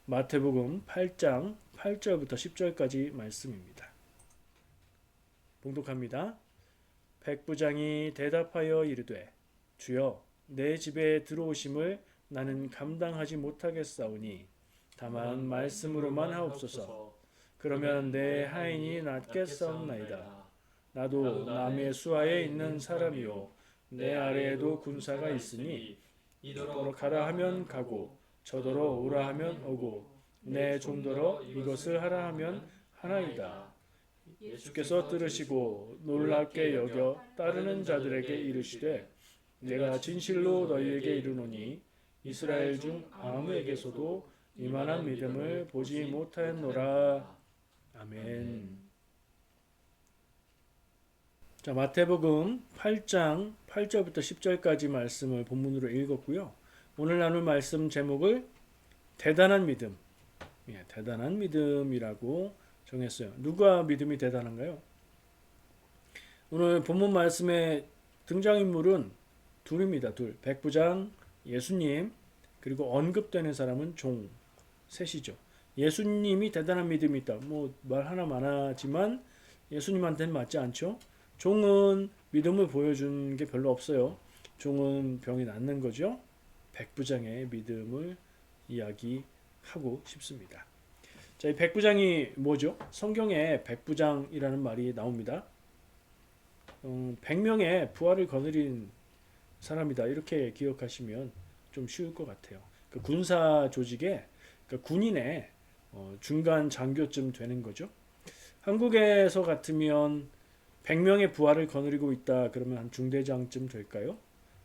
마태복음 8장 8절부터 10절까지 말씀입니다. 봉독합니다. 백부장이 대답하여 이르되 주여 내 집에 들어오심을 나는 감당하지 못하겠사오니 다만 말씀으로만 하옵소서. 그러면 내 하인이 낫겠사옵나이다. 나도 남의 수하에 있는 사람이요 내 아래에도 군사가 있으니 이더러 가라 하면 가고 저더러 오라 하면 오고 내 종더러 이것을 하라 하면 하나이다. 예수께서 들으시고 놀랍게 여겨 따르는 자들에게 이르시되 내가 진실로 너희에게 이르노니 이스라엘 중 아무에게서도 이만한 믿음을 보지 못하였노라. 아멘. 자, 마태복음 8장 8절부터 10절까지 말씀을 본문으로 읽었고요. 오늘 나눌 말씀 제목을 대단한 믿음, 대단한 믿음이라고 정했어요. 누가 믿음이 대단한가요? 오늘 본문 말씀의 등장인물은 둘입니다. 둘. 백부장, 예수님, 그리고 언급되는 사람은 종, 셋이죠. 예수님이 대단한 믿음이 있다. 뭐 말 하나 많아지만 예수님한테는 맞지 않죠. 종은 믿음을 보여준 게 별로 없어요. 종은 병이 낫는 거죠. 백부장의 믿음을 이야기하고 싶습니다. 자, 이 백부장이 뭐죠? 성경에 백부장이라는 말이 나옵니다. 100명의 부하를 거느린 사람이다. 이렇게 기억하시면 좀 쉬울 것 같아요. 그 군사 조직의 그 군인의 중간 장교쯤 되는 거죠. 한국에서 같으면 100명의 부하를 거느리고 있다 그러면 한 중대장쯤 될까요?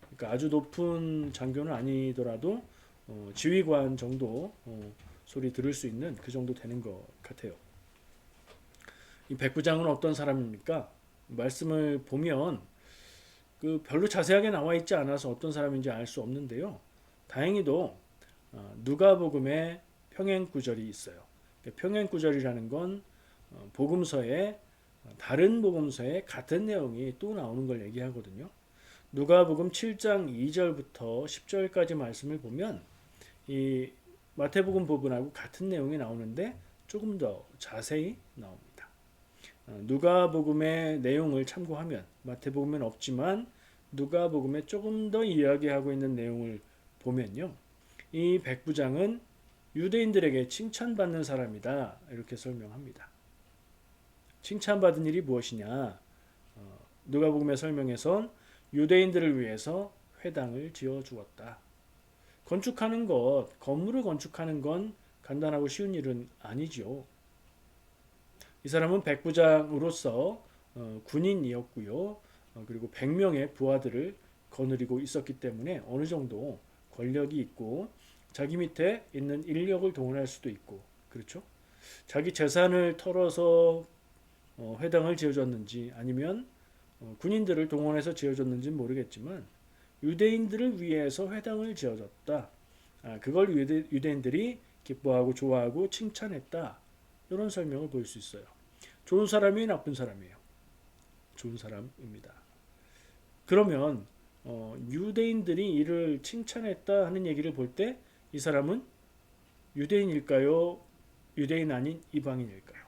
그러니까 아주 높은 장교는 아니더라도 지휘관 정도 소리 들을 수 있는 그 정도 되는 것 같아요. 이 백부장은 어떤 사람입니까? 말씀을 보면 그 별로 자세하게 나와 있지 않아서 어떤 사람인지 알 수 없는데요. 다행히도 누가복음에 평행구절이 있어요. 평행구절이라는 건 복음서에 다른 복음서에 같은 내용이 또 나오는 걸 얘기하거든요. 누가복음 7장 2절부터 10절까지 말씀을 보면 이 마태복음 부분하고 같은 내용이 나오는데 조금 더 자세히 나옵니다. 누가복음의 내용을 참고하면 마태복음엔 없지만 누가복음에 조금 더 이야기하고 있는 내용을 보면요. 이 백부장은 유대인들에게 칭찬받는 사람이다. 이렇게 설명합니다. 칭찬받은 일이 무엇이냐? 누가복음의 설명에선 유대인들을 위해서 회당을 지어 주었다. 건축하는 것, 건물을 건축하는 건 간단하고 쉬운 일은 아니죠. 이 사람은 백부장으로서 군인이었고요. 그리고 100명의 부하들을 거느리고 있었기 때문에 어느 정도 권력이 있고 자기 밑에 있는 인력을 동원할 수도 있고 그렇죠. 자기 재산을 털어서 회당을 지어줬는지 아니면 군인들을 동원해서 지어줬는지는 모르겠지만 유대인들을 위해서 회당을 지어줬다. 그걸 유대인들이 기뻐하고 좋아하고 칭찬했다. 이런 설명을 볼 수 있어요. 좋은 사람이 나쁜 사람이에요. 좋은 사람입니다. 그러면 유대인들이 이를 칭찬했다 하는 얘기를 볼 때 이 사람은 유대인일까요? 유대인 아닌 이방인일까요?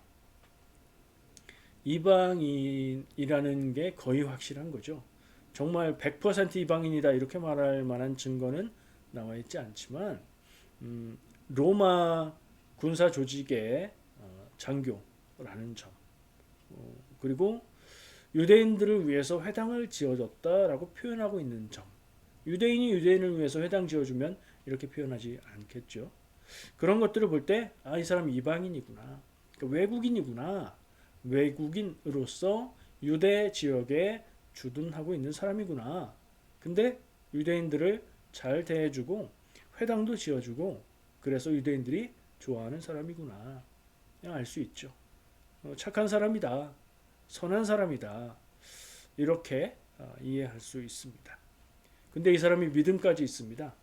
이방인이라는 게 거의 확실한 거죠. 정말 100% 이방인이다 이렇게 말할 만한 증거는 나와 있지 않지만 로마 군사 조직의 장교라는 점 그리고 유대인들을 위해서 회당을 지어줬다라고 표현하고 있는 점 유대인이 유대인을 위해서 회당 지어주면 이렇게 표현하지 않겠죠. 그런 것들을 볼 때 이 사람 이방인이구나. 그러니까 외국인이구나. 외국인으로서 유대 지역에 주둔하고 있는 사람이구나. 근데 유대인들을 잘 대해주고 회당도 지어주고 그래서 유대인들이 좋아하는 사람이구나. 그냥 알 수 있죠. 착한 사람이다. 선한 사람이다. 이렇게 이해할 수 있습니다. 근데 이 사람이 믿음까지 있습니다.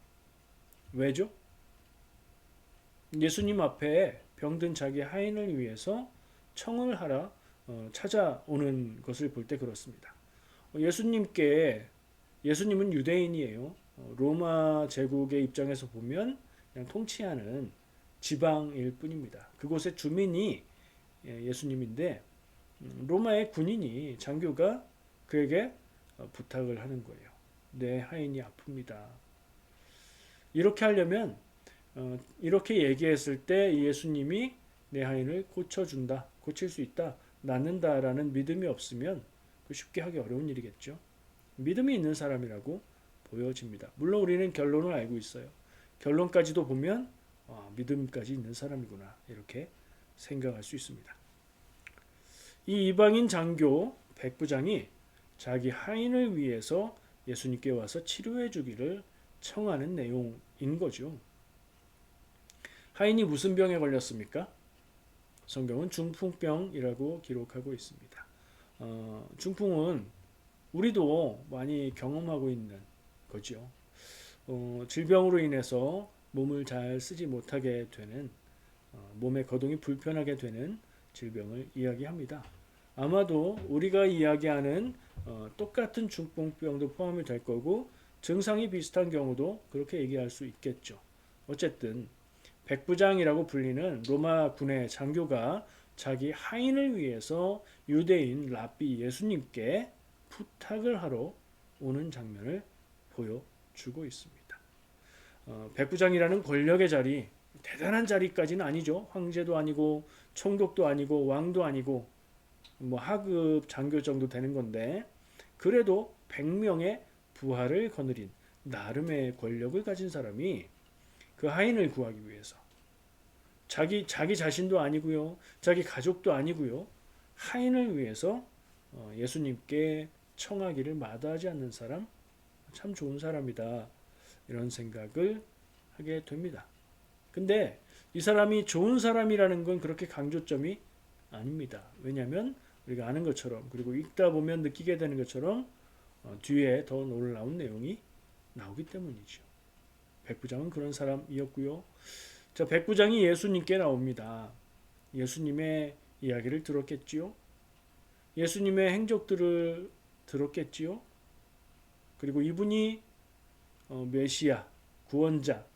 왜죠? 예수님 앞에 병든 자기 하인을 위해서 청을 하러 찾아오는 것을 볼 때 그렇습니다. 예수님은 유대인이에요. 로마 제국의 입장에서 보면 그냥 통치하는 지방일 뿐입니다. 그곳의 주민이 예수님인데 로마의 군인이 장교가 그에게 부탁을 하는 거예요. 내 하인이 아픕니다. 이렇게 하려면 이렇게 얘기했을 때 예수님이 내 하인을 고쳐준다, 고칠 수 있다, 낫는다라는 믿음이 없으면 쉽게 하기 어려운 일이겠죠. 믿음이 있는 사람이라고 보여집니다. 물론 우리는 결론을 알고 있어요. 결론까지도 보면 믿음까지 있는 사람이구나 이렇게 생각할 수 있습니다. 이 이방인 장교 백부장이 자기 하인을 위해서 예수님께 와서 치료해 주기를 청하는 내용인 거죠. 하인이 무슨 병에 걸렸습니까? 성경은 중풍병이라고 기록하고 있습니다. 중풍은 우리도 많이 경험하고 있는 거죠. 질병으로 인해서 몸을 잘 쓰지 못하게 되는 몸의 거동이 불편하게 되는 질병을 이야기합니다. 아마도 우리가 이야기하는 똑같은 중풍병도 포함이 될 거고 증상이 비슷한 경우도 그렇게 얘기할 수 있겠죠. 어쨌든 백부장이라고 불리는 로마 군의 장교가 자기 하인을 위해서 유대인 랍비 예수님께 부탁을 하러 오는 장면을 보여주고 있습니다. 백부장이라는 권력의 자리, 대단한 자리까지는 아니죠. 황제도 아니고 총독도 아니고 왕도 아니고 뭐 하급 장교 정도 되는 건데 그래도 100명의 부하를 거느린 나름의 권력을 가진 사람이 그 하인을 구하기 위해서 자기 자신도 아니고요, 자기 가족도 아니고요, 하인을 위해서 예수님께 청하기를 마다하지 않는 사람, 참 좋은 사람이다 이런 생각을 하게 됩니다. 근데 이 사람이 좋은 사람이라는 건 그렇게 강조점이 아닙니다. 왜냐하면 우리가 아는 것처럼 그리고 읽다 보면 느끼게 되는 것처럼 뒤에 더 놀라운 내용이 나오기 때문이죠. 백부장은 그런 사람이었고요. 자, 백부장이 예수님께 나옵니다. 예수님의 이야기를 들었겠지요. 예수님의 행적들을 들었겠지요. 그리고 이분이 메시아, 구원자,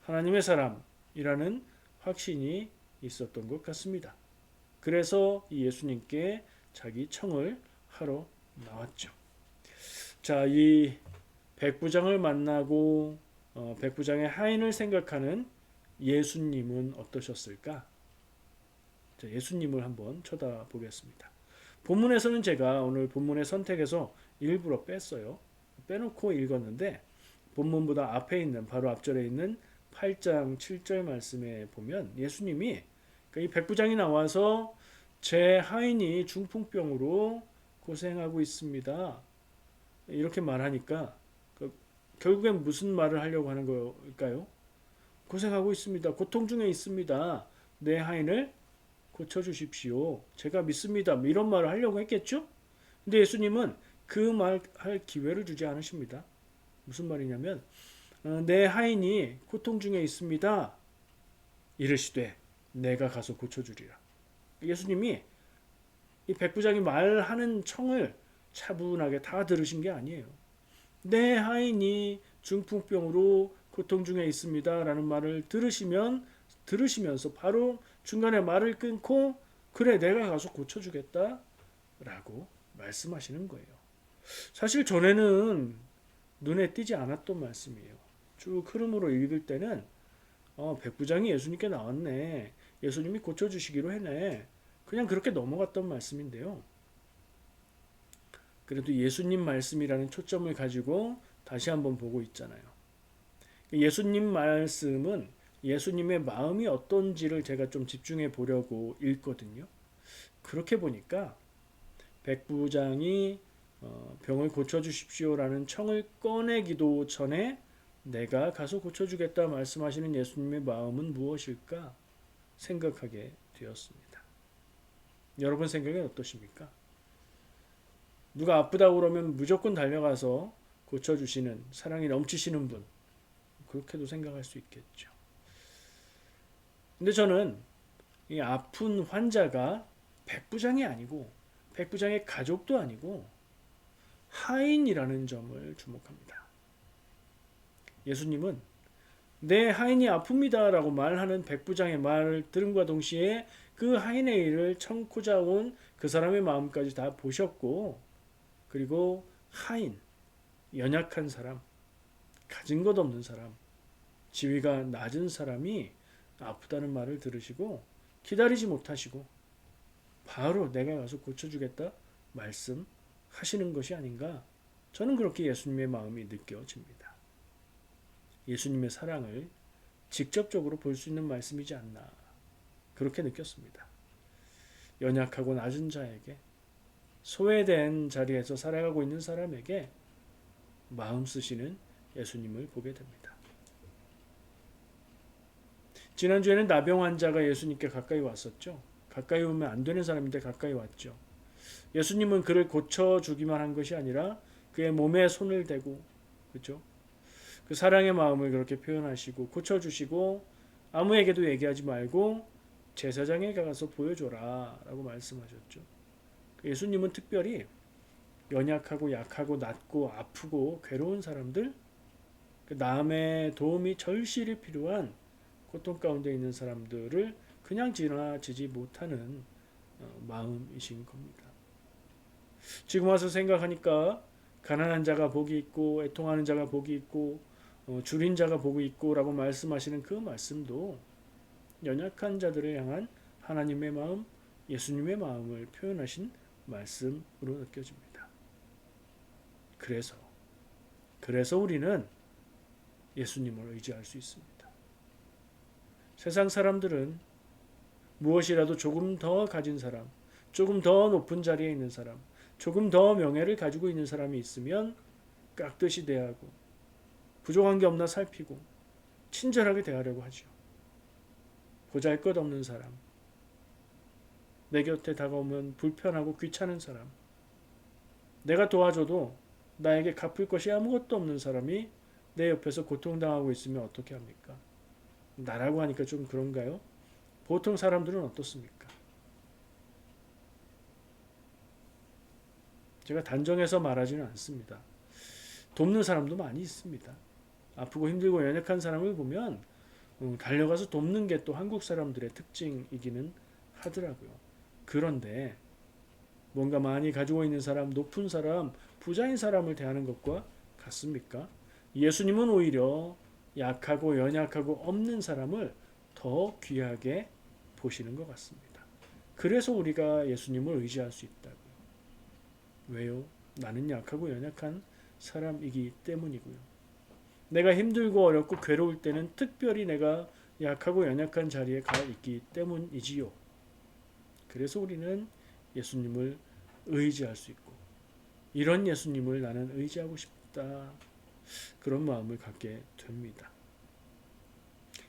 하나님의 사람이라는 확신이 있었던 것 같습니다. 그래서 이 예수님께 자기 청을 하러 나왔죠. 자, 이 백부장을 만나고 백부장의 하인을 생각하는 예수님은 어떠셨을까? 자, 예수님을 한번 쳐다보겠습니다. 본문에서는 제가 오늘 본문의 선택에서 일부러 뺐어요. 빼놓고 읽었는데 본문보다 앞에 있는 바로 앞절에 있는 8장 7절 말씀에 보면 예수님이 이 백부장이 나와서 제 하인이 중풍병으로 고생하고 있습니다. 이렇게 말하니까 결국엔 무슨 말을 하려고 하는 걸까요? 고생하고 있습니다. 고통 중에 있습니다. 내 하인을 고쳐주십시오. 제가 믿습니다. 이런 말을 하려고 했겠죠? 근데 예수님은 그 말 할 기회를 주지 않으십니다. 무슨 말이냐면 내 하인이 고통 중에 있습니다. 이르시되 내가 가서 고쳐주리라. 예수님이 이 백부장이 말하는 청을 차분하게 다 들으신 게 아니에요. 내 하인이 중풍병으로 고통 중에 있습니다. 라는 말을 들으시면서 바로 중간에 말을 끊고 그래 내가 가서 고쳐주겠다 라고 말씀하시는 거예요. 사실 전에는 눈에 띄지 않았던 말씀이에요. 쭉 흐름으로 읽을 때는 백부장이 예수님께 나왔네. 예수님이 고쳐주시기로 했네. 그냥 그렇게 넘어갔던 말씀인데요. 그래도 예수님 말씀이라는 초점을 가지고 다시 한번 보고 있잖아요. 예수님 말씀은 예수님의 마음이 어떤지를 제가 좀 집중해 보려고 읽거든요. 그렇게 보니까 백부장이 병을 고쳐주십시오라는 청을 꺼내기도 전에 내가 가서 고쳐주겠다 말씀하시는 예수님의 마음은 무엇일까 생각하게 되었습니다. 여러분 생각은 어떠십니까? 누가 아프다고 그러면 무조건 달려가서 고쳐주시는 사랑이 넘치시는 분, 그렇게도 생각할 수 있겠죠. 근데 저는 이 아픈 환자가 백부장이 아니고 백부장의 가족도 아니고 하인이라는 점을 주목합니다. 예수님은 내 하인이 아픕니다라고 말하는 백부장의 말을 들음과 동시에 그 하인의 일을 참고자 온 그 사람의 마음까지 다 보셨고, 그리고 하인, 연약한 사람, 가진 것 없는 사람, 지위가 낮은 사람이 아프다는 말을 들으시고 기다리지 못하시고 바로 내가 가서 고쳐주겠다 말씀하시는 것이 아닌가. 저는 그렇게 예수님의 마음이 느껴집니다. 예수님의 사랑을 직접적으로 볼 수 있는 말씀이지 않나, 그렇게 느꼈습니다. 연약하고 낮은 자에게, 소외된 자리에서 살아가고 있는 사람에게 마음 쓰시는 예수님을 보게 됩니다. 지난주에는 나병 환자가 예수님께 가까이 왔었죠. 가까이 오면 안 되는 사람인데 가까이 왔죠. 예수님은 그를 고쳐주기만 한 것이 아니라 그의 몸에 손을 대고, 그렇죠? 그 사랑의 마음을 그렇게 표현하시고 고쳐주시고, 아무에게도 얘기하지 말고 제사장에 가서 보여줘라 라고 말씀하셨죠. 예수님은 특별히 연약하고 약하고 낮고 아프고 괴로운 사람들, 남의 도움이 절실히 필요한 고통 가운데 있는 사람들을 그냥 지나치지 못하는 마음이신 겁니다. 지금 와서 생각하니까 가난한 자가 복이 있고 애통하는 자가 복이 있고 줄인 자가 복이 있고 라고 말씀하시는 그 말씀도 연약한 자들을 향한 하나님의 마음, 예수님의 마음을 표현하신 말씀으로 느껴집니다. 그래서 우리는 예수님을 의지할 수 있습니다. 세상 사람들은 무엇이라도 조금 더 가진 사람, 조금 더 높은 자리에 있는 사람, 조금 더 명예를 가지고 있는 사람이 있으면 깍듯이 대하고 부족한 게 없나 살피고 친절하게 대하려고 하죠. 보잘것없는 사람, 내 곁에 다가오면 불편하고 귀찮은 사람, 내가 도와줘도 나에게 갚을 것이 아무것도 없는 사람이 내 옆에서 고통당하고 있으면 어떻게 합니까? 나라고 하니까 좀 그런가요? 보통 사람들은 어떻습니까? 제가 단정해서 말하지는 않습니다. 돕는 사람도 많이 있습니다. 아프고 힘들고 연약한 사람을 보면 달려가서 돕는 게 또 한국 사람들의 특징이기는 하더라고요. 그런데 뭔가 많이 가지고 있는 사람, 높은 사람, 부자인 사람을 대하는 것과 같습니까? 예수님은 오히려 약하고 연약하고 없는 사람을 더 귀하게 보시는 것 같습니다. 그래서 우리가 예수님을 의지할 수 있다고요. 왜요? 나는 약하고 연약한 사람이기 때문이고요. 내가 힘들고 어렵고 괴로울 때는 특별히 내가 약하고 연약한 자리에 가 있기 때문이지요. 그래서 우리는 예수님을 의지할 수 있고, 이런 예수님을 나는 의지하고 싶다, 그런 마음을 갖게 됩니다.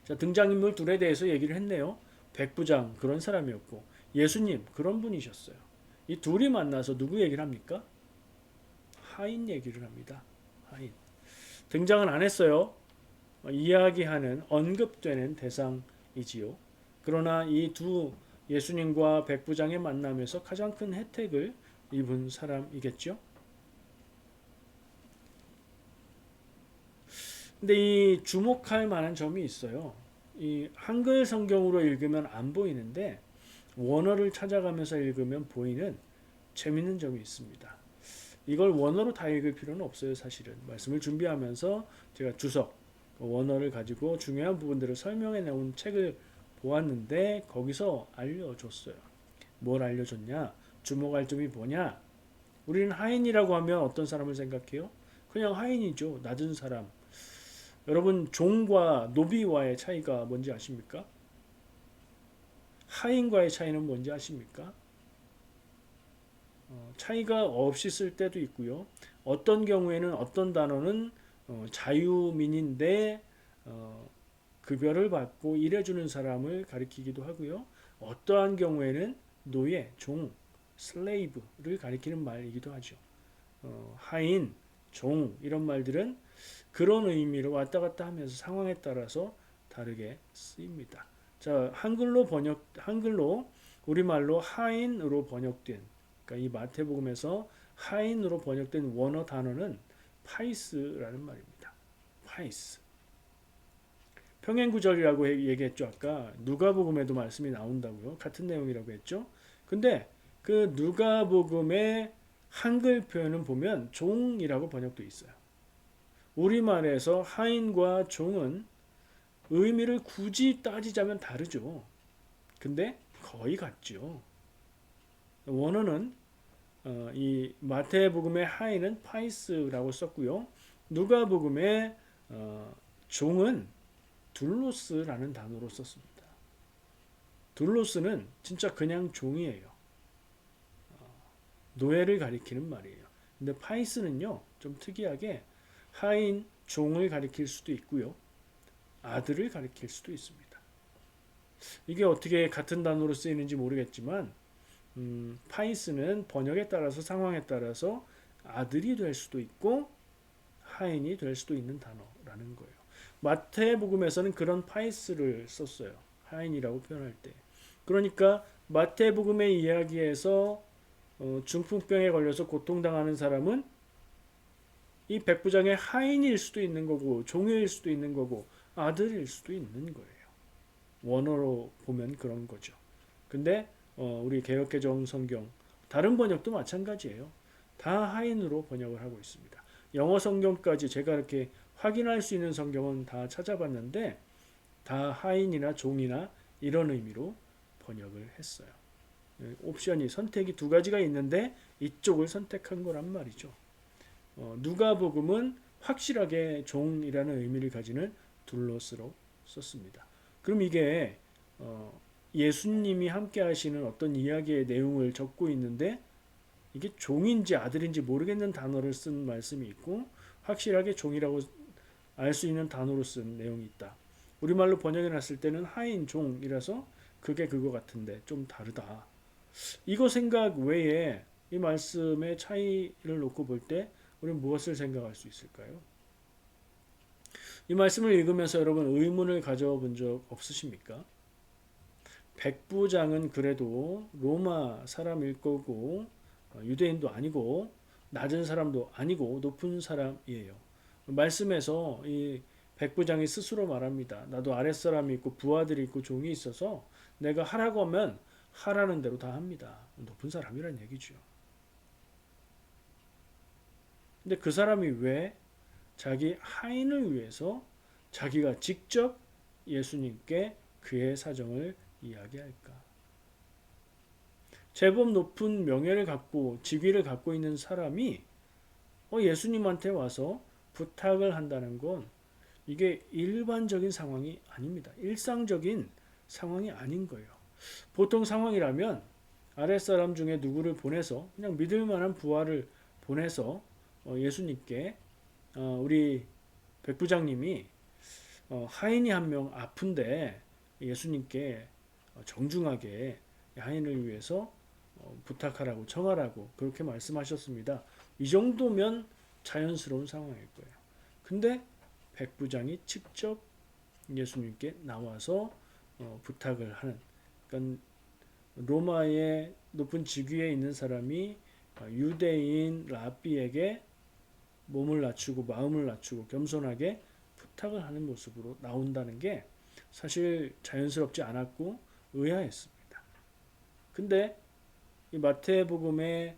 자, 등장인물 둘에 대해서 얘기를 했네요. 백부장 그런 사람이었고 예수님 그런 분이셨어요. 이 둘이 만나서 누구 얘기를 합니까? 하인 얘기를 합니다. 하인. 등장은 안 했어요. 이야기하는, 언급되는 대상이지요. 그러나 이 두 예수님과 백부장의 만남에서 가장 큰 혜택을 입은 사람이겠죠. 근데 이 주목할 만한 점이 있어요. 이 한글 성경으로 읽으면 안 보이는데 원어를 찾아가면서 읽으면 보이는 재밌는 점이 있습니다. 이걸 원어로 다 읽을 필요는 없어요. 사실은 말씀을 준비하면서 제가 주석, 원어를 가지고 중요한 부분들을 설명해 놓은 책을 보았는데 거기서 알려줬어요. 뭘 알려줬냐? 주목할 점이 뭐냐? 우리는 하인이라고 하면 어떤 사람을 생각해요? 그냥 하인이죠. 낮은 사람. 여러분, 종과 노비와의 차이가 뭔지 아십니까? 하인과의 차이는 뭔지 아십니까? 차이가 없이 쓸 때도 있고요. 어떤 경우에는 어떤 단어는 자유민인데 급여를 받고 일해주는 사람을 가리키기도 하고요. 어떠한 경우에는 노예, 종, 슬레이브를 가리키는 말이기도 하죠. 하인, 종 이런 말들은 그런 의미로 왔다 갔다 하면서 상황에 따라서 다르게 쓰입니다. 자, 한글로 우리말로 하인으로 번역된, 그러니까 이 마태복음에서 하인으로 번역된 원어 단어는 파이스라는 말입니다. 파이스. 평행구절이라고 얘기했죠. 아까 누가복음에도 말씀이 나온다고요. 같은 내용이라고 했죠. 근데 그 누가복음의 한글 표현은 보면 종이라고 번역되어 있어요. 우리말에서 하인과 종은 의미를 굳이 따지자면 다르죠. 근데 거의 같죠. 원어는 이 마태복음의 하인은 파이스라고 썼고요. 누가복음의 종은 둘로스라는 단어로 썼습니다. 둘로스는 진짜 그냥 종이에요. 노예를 가리키는 말이에요. 근데 파이스는요, 좀 특이하게 하인, 종을 가리킬 수도 있고요. 아들을 가리킬 수도 있습니다. 이게 어떻게 같은 단어로 쓰이는지 모르겠지만 파이스는 번역에 따라서 상황에 따라서 아들이 될 수도 있고 하인이 될 수도 있는 단어라는 거예요. 마태복음에서는 그런 파이스를 썼어요. 하인이라고 표현할 때. 그러니까 마태복음의 이야기에서 중풍병에 걸려서 고통당하는 사람은 이 백부장의 하인일 수도 있는 거고 종일 수도 있는 거고 아들일 수도 있는 거예요. 원어로 보면 그런 거죠. 근데 우리 개역개정 성경 다른 번역도 마찬가지예요. 다 하인으로 번역을 하고 있습니다. 영어 성경까지 제가 이렇게 확인할 수 있는 성경은 다 찾아봤는데 다 하인이나 종이나 이런 의미로 번역을 했어요. 옵션이 선택이 두 가지가 있는데 이쪽을 선택한 거란 말이죠. 누가복음은 확실하게 종이라는 의미를 가지는 둘로스로 썼습니다. 그럼 이게 예수님이 함께 하시는 어떤 이야기의 내용을 적고 있는데 이게 종인지 아들인지 모르겠는 단어를 쓴 말씀이 있고 확실하게 종이라고 알 수 있는 단어로 쓴 내용이 있다. 우리말로 번역해 놨을 때는 하인 종이라서 그게 그거 같은데 좀 다르다. 이거 생각 외에 이 말씀의 차이를 놓고 볼 때 우리는 무엇을 생각할 수 있을까요? 이 말씀을 읽으면서 여러분 의문을 가져본 적 없으십니까? 백부장은 그래도 로마 사람일 거고 유대인도 아니고 낮은 사람도 아니고 높은 사람이에요. 말씀에서 이 백부장이 스스로 말합니다. 나도 아랫사람이 있고 부하들이 있고 종이 있어서 내가 하라고 하면 하라는 대로 다 합니다. 높은 사람이란 얘기죠. 근데 그 사람이 왜 자기 하인을 위해서 자기가 직접 예수님께 그의 사정을 이야기할까? 제법 높은 명예를 갖고 직위를 갖고 있는 사람이 예수님한테 와서 부탁을 한다는 건 이게 일반적인 상황이 아닙니다. 일상적인 상황이 아닌 거예요. 보통 상황이라면 아랫사람 중에 누구를 보내서 그냥 믿을 만한 부하를 보내서 예수님께 우리 백부장님이 하인이 한 명 아픈데 예수님께 정중하게 하인을 위해서 부탁하라고 청하라고 그렇게 말씀하셨습니다. 이 정도면 자연스러운 상황일 거예요. 근데 백부장이 직접 예수님께 나와서 부탁을 하는, 그러니까 로마의 높은 직위에 있는 사람이 유대인 랍비에게 몸을 낮추고 마음을 낮추고 겸손하게 부탁을 하는 모습으로 나온다는 게 사실 자연스럽지 않았고 의아했습니다. 근데 이 마태복음의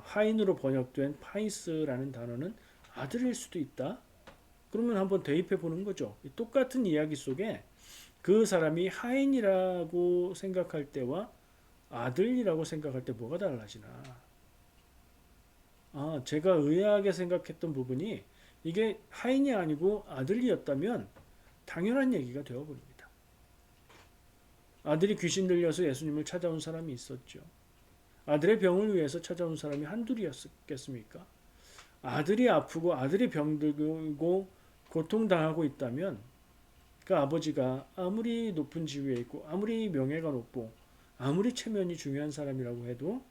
하인으로 번역된 파이스라는 단어는 아들일 수도 있다. 그러면 한번 대입해 보는 거죠. 똑같은 이야기 속에 그 사람이 하인이라고 생각할 때와 아들이라고 생각할 때 뭐가 달라지나. 제가 의아하게 생각했던 부분이 이게 하인이 아니고 아들이었다면 당연한 얘기가 되어버립니다. 아들이 귀신 들려서 예수님을 찾아온 사람이 있었죠. 아들의 병을 위해서 찾아온 사람이 한둘이었겠습니까? 아들이 아프고 아들이 병들고 고통당하고 있다면 그 아버지가 아무리 높은 지위에 있고 아무리 명예가 높고 아무리 체면이 중요한 사람이라고 해도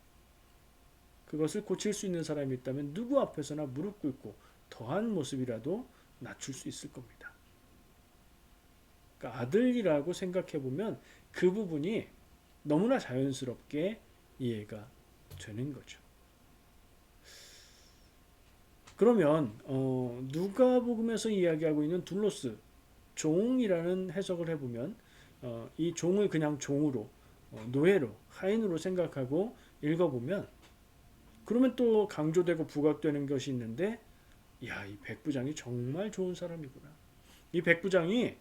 그것을 고칠 수 있는 사람이 있다면 누구 앞에서나 무릎 꿇고 더한 모습이라도 낮출 수 있을 겁니다. 그러니까 아들이라고 생각해 보면 그 부분이 너무나 자연스럽게 이해가 되는 거죠. 그러면 누가복음에서 이야기하고 있는 둘로스, 종이라는 해석을 해보면 이 종을 그냥 종으로 노예로 하인으로 생각하고 읽어보면 그러면 또 강조되고 부각되는 것이 있는데 야, 이 백부장이 정말 좋은 사람이구나. 이 백부장이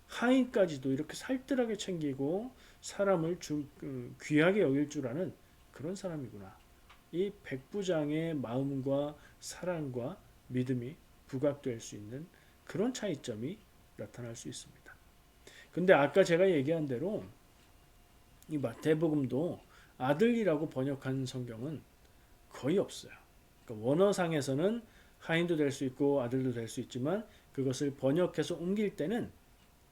하인까지도 이렇게 살뜰하게 챙기고 사람을 귀하게 여길 줄 아는 그런 사람이구나. 이 백부장의 마음과 사랑과 믿음이 부각될 수 있는 그런 차이점이 나타날 수 있습니다. 근데 아까 제가 얘기한 대로 이 마태복음도 아들이라고 번역한 성경은 거의 없어요. 그러니까 원어상에서는 하인도 될 수 있고 아들도 될 수 있지만 그것을 번역해서 옮길 때는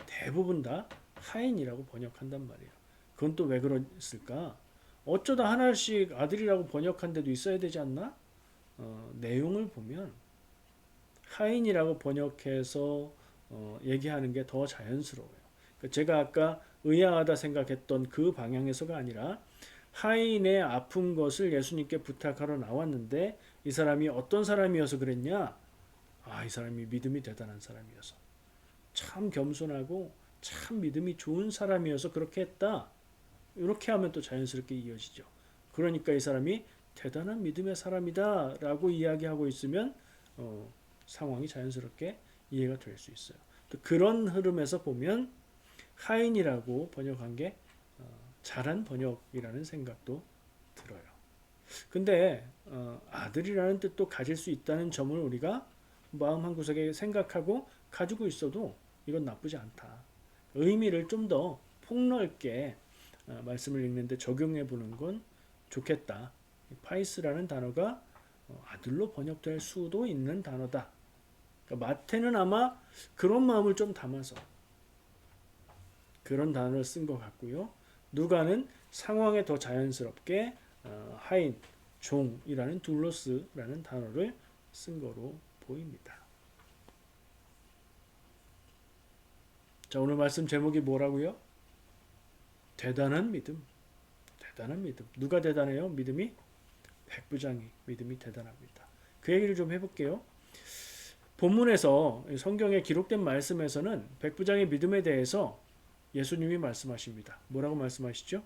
대부분 다 하인이라고 번역한단 말이에요. 그건 또 왜 그랬을까? 어쩌다 하나씩 아들이라고 번역한 데도 있어야 되지 않나? 내용을 보면 하인이라고 번역해서 얘기하는 게 더 자연스러워요. 그러니까 제가 아까 의아하다 생각했던 그 방향에서가 아니라 하인의 아픈 것을 예수님께 부탁하러 나왔는데 이 사람이 어떤 사람이어서 그랬냐? 아, 이 사람이 믿음이 대단한 사람이어서 참 겸손하고 참 믿음이 좋은 사람이어서 그렇게 했다. 이렇게 하면 또 자연스럽게 이어지죠. 그러니까 이 사람이 대단한 믿음의 사람이다 라고 이야기하고 있으면 상황이 자연스럽게 이해가 될 수 있어요. 또 그런 흐름에서 보면 하인이라고 번역한 게 잘한 번역이라는 생각도 들어요. 근데 아들이라는 뜻도 가질 수 있다는 점을 우리가 마음 한구석에 생각하고 가지고 있어도 이건 나쁘지 않다. 의미를 좀 더 폭넓게 말씀을 읽는데 적용해 보는 건 좋겠다. 파이스라는 단어가 아들로 번역될 수도 있는 단어다. 그러니까 마태는 아마 그런 마음을 좀 담아서 그런 단어를 쓴 것 같고요. 누가는 상황에 더 자연스럽게 하인, 종이라는 둘로스라는 단어를 쓴 거로 보입니다. 자, 오늘 말씀 제목이 뭐라고요? 대단한 믿음. 대단한 믿음. 누가 대단해요? 믿음이? 백부장이 믿음이 대단합니다. 그 얘기를 좀 해볼게요. 본문에서 성경에 기록된 말씀에서는 백부장의 믿음에 대해서 예수님이 말씀하십니다. 뭐라고 말씀하시죠?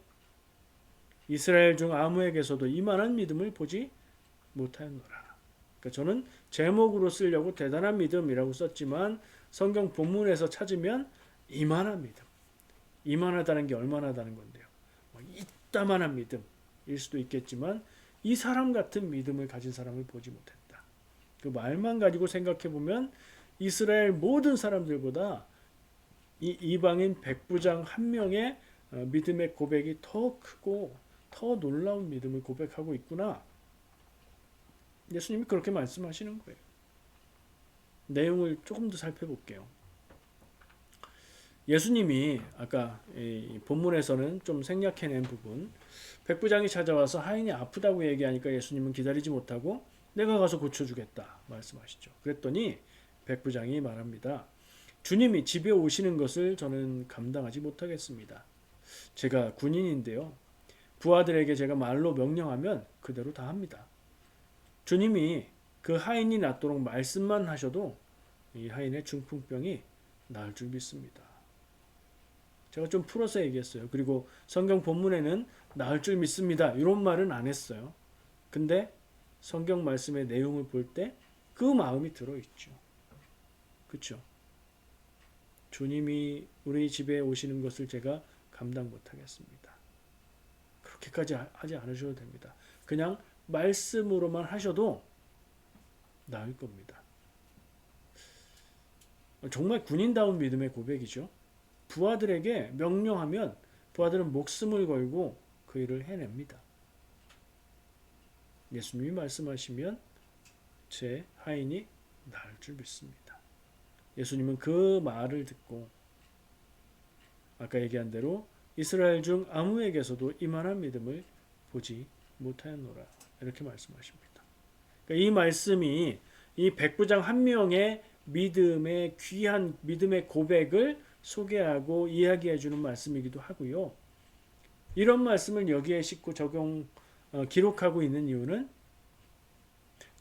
이스라엘 중 아무에게서도 이만한 믿음을 보지 못하였노라. 그러니까 저는 제목으로 쓰려고 대단한 믿음이라고 썼지만 성경 본문에서 찾으면 이만한 믿음. 이만하다는 게 얼마나 다는 건데요. 이따만한 믿음일 수도 있겠지만 이 사람 같은 믿음을 가진 사람을 보지 못했다. 그 말만 가지고 생각해 보면 이스라엘 모든 사람들보다 이 이방인 백부장 한 명의 믿음의 고백이 더 크고 더 놀라운 믿음을 고백하고 있구나. 예수님이 그렇게 말씀하시는 거예요. 내용을 조금 더 살펴볼게요. 예수님이 아까 본문에서는 좀 생략해낸 부분, 백부장이 찾아와서 하인이 아프다고 얘기하니까 예수님은 기다리지 못하고 내가 가서 고쳐주겠다 말씀하시죠. 그랬더니 백부장이 말합니다. 주님이 집에 오시는 것을 저는 감당하지 못하겠습니다. 제가 군인인데요. 부하들에게 제가 말로 명령하면 그대로 다 합니다. 주님이 그 하인이 낫도록 말씀만 하셔도 이 하인의 중풍병이 나을 줄 믿습니다. 제가 좀 풀어서 얘기했어요. 그리고 성경 본문에는 나을 줄 믿습니다. 이런 말은 안 했어요. 근데 성경 말씀의 내용을 볼 때 그 마음이 들어있죠. 그렇죠? 주님이 우리 집에 오시는 것을 제가 감당 못하겠습니다. 그렇게까지 하지 않으셔도 됩니다. 그냥 말씀으로만 하셔도 나을 겁니다. 정말 군인다운 믿음의 고백이죠. 부하들에게 명령하면 부하들은 목숨을 걸고 그 일을 해냅니다. 예수님이 말씀하시면 제 하인이 나을 줄 믿습니다. 예수님은 그 말을 듣고 아까 얘기한 대로 이스라엘 중 아무에게서도 이만한 믿음을 보지 못하였노라 이렇게 말씀하십니다. 그러니까 이 말씀이 이 백부장 한 명의 믿음의 귀한 믿음의 고백을 소개하고 이야기해 주는 말씀이기도 하고요. 이런 말씀을 여기에 싣고 기록하고 있는 이유는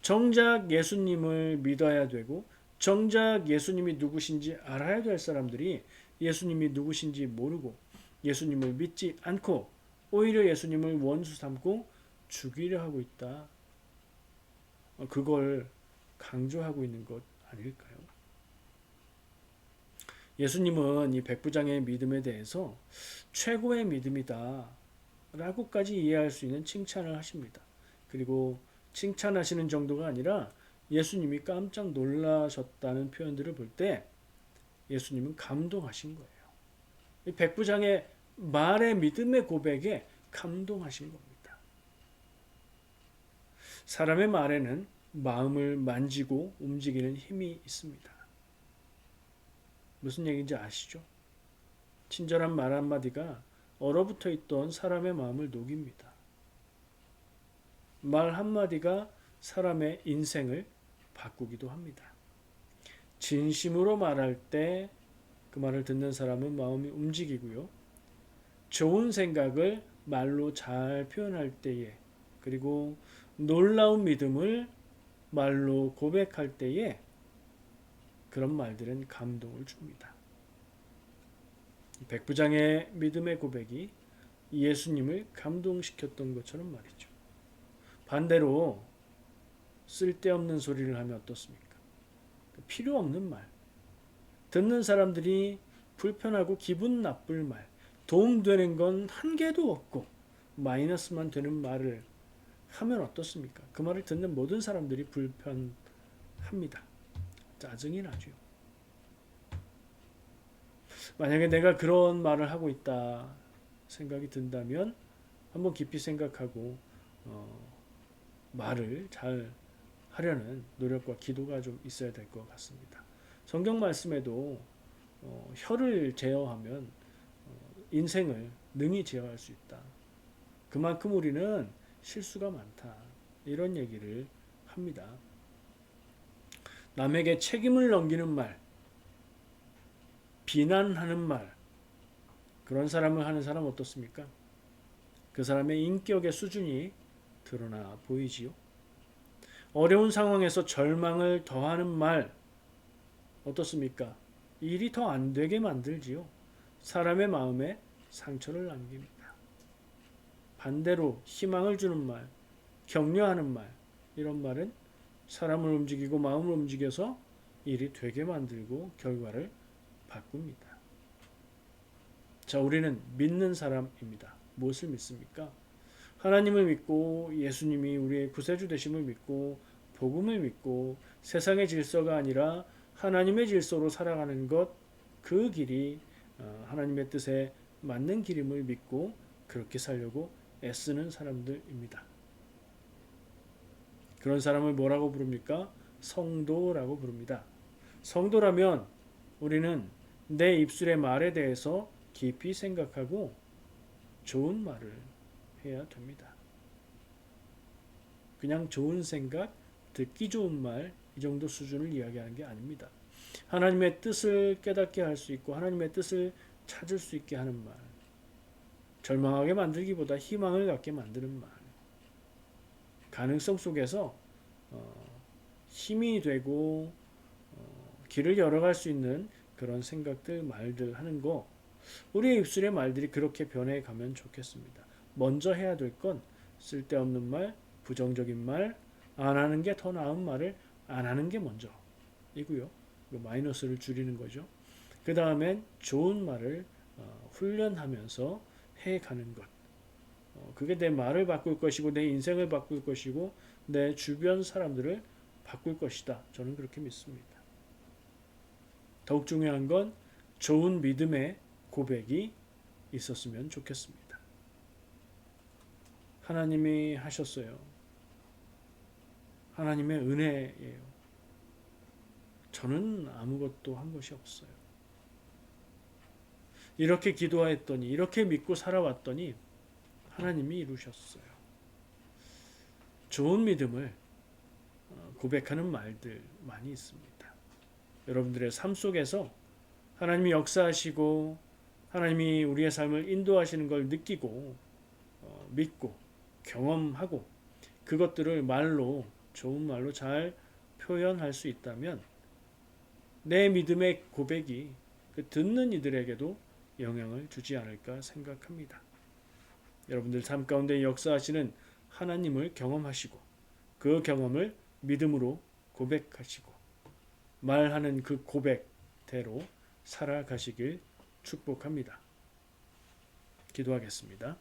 정작 예수님을 믿어야 되고 정작 예수님이 누구신지 알아야 될 사람들이 예수님이 누구신지 모르고 예수님을 믿지 않고 오히려 예수님을 원수 삼고 죽이려 하고 있다. 그걸 강조하고 있는 것 아닐까요? 예수님은 이 백부장의 믿음에 대해서 최고의 믿음이다 라고까지 이해할 수 있는 칭찬을 하십니다. 그리고 칭찬하시는 정도가 아니라 예수님이 깜짝 놀라셨다는 표현들을 볼 때 예수님은 감동하신 거예요. 이 백부장의 말의 믿음의 고백에 감동하신 겁니다. 사람의 말에는 마음을 만지고 움직이는 힘이 있습니다. 무슨 얘기인지 아시죠? 친절한 말 한마디가 얼어붙어 있던 사람의 마음을 녹입니다. 말 한마디가 사람의 인생을 바꾸기도 합니다. 진심으로 말할 때 그 말을 듣는 사람은 마음이 움직이고요. 좋은 생각을 말로 잘 표현할 때에 그리고 놀라운 믿음을 말로 고백할 때에 그런 말들은 감동을 줍니다. 백부장의 믿음의 고백이 예수님을 감동시켰던 것처럼 말이죠. 반대로 쓸데없는 소리를 하면 어떻습니까? 필요 없는 말, 듣는 사람들이 불편하고 기분 나쁠 말, 도움되는 건 한 개도 없고 마이너스만 되는 말을 하면 어떻습니까? 그 말을 듣는 모든 사람들이 불편합니다. 짜증이 나죠. 만약에 내가 그런 말을 하고 있다 생각이 든다면 한번 깊이 생각하고 말을 잘 하려는 노력과 기도가 좀 있어야 될 것 같습니다. 성경 말씀에도 혀를 제어하면 인생을 능히 제어할 수 있다. 그만큼 우리는 실수가 많다. 이런 얘기를 합니다. 남에게 책임을 넘기는 말, 비난하는 말, 그런 사람을 하는 사람 어떻습니까? 그 사람의 인격의 수준이 드러나 보이지요. 어려운 상황에서 절망을 더하는 말 어떻습니까? 일이 더 안 되게 만들지요. 사람의 마음에 상처를 남깁니다. 반대로 희망을 주는 말, 격려하는 말, 이런 말은 사람을 움직이고 마음을 움직여서 일이 되게 만들고 결과를 바꿉니다. 자, 우리는 믿는 사람입니다. 무엇을 믿습니까? 하나님을 믿고 예수님이 우리의 구세주 되심을 믿고 복음을 믿고 세상의 질서가 아니라 하나님의 질서로 살아가는 것, 그 길이 하나님의 뜻에 맞는 길임을 믿고 그렇게 살려고 애쓰는 사람들입니다. 그런 사람을 뭐라고 부릅니까? 성도라고 부릅니다. 성도라면 우리는 내 입술의 말에 대해서 깊이 생각하고 좋은 말을 해야 됩니다. 그냥 좋은 생각, 듣기 좋은 말, 이 정도 수준을 이야기하는 게 아닙니다. 하나님의 뜻을 깨닫게 할 수 있고 하나님의 뜻을 찾을 수 있게 하는 말, 절망하게 만들기보다 희망을 갖게 만드는 말, 가능성 속에서 힘이 되고 길을 열어갈 수 있는 그런 생각들, 말들 하는 거, 우리의 입술의 말들이 그렇게 변해가면 좋겠습니다. 먼저 해야 될 건 쓸데없는 말, 부정적인 말, 안 하는 게 더 나은 말을 안 하는 게 먼저 이고요. 마이너스를 줄이는 거죠. 그 다음엔 좋은 말을 훈련하면서 해가는 것. 그게 내 말을 바꿀 것이고 내 인생을 바꿀 것이고 내 주변 사람들을 바꿀 것이다. 저는 그렇게 믿습니다. 더욱 중요한 건 좋은 믿음의 고백이 있었으면 좋겠습니다. 하나님이 하셨어요. 하나님의 은혜예요. 저는 아무것도 한 것이 없어요. 이렇게 기도했더니, 이렇게 믿고 살아왔더니 하나님이 이루셨어요. 좋은 믿음을 고백하는 말들 많이 있습니다. 여러분들의 삶 속에서 하나님이 역사하시고 하나님이 우리의 삶을 인도하시는 걸 느끼고 믿고 경험하고 그것들을 말로, 좋은 말로 잘 표현할 수 있다면 내 믿음의 고백이 그 듣는 이들에게도 영향을 주지 않을까 생각합니다. 여러분들 삶 가운데 역사하시는 하나님을 경험하시고 그 경험을 믿음으로 고백하시고 말하는 그 고백대로 살아가시길 축복합니다. 기도하겠습니다.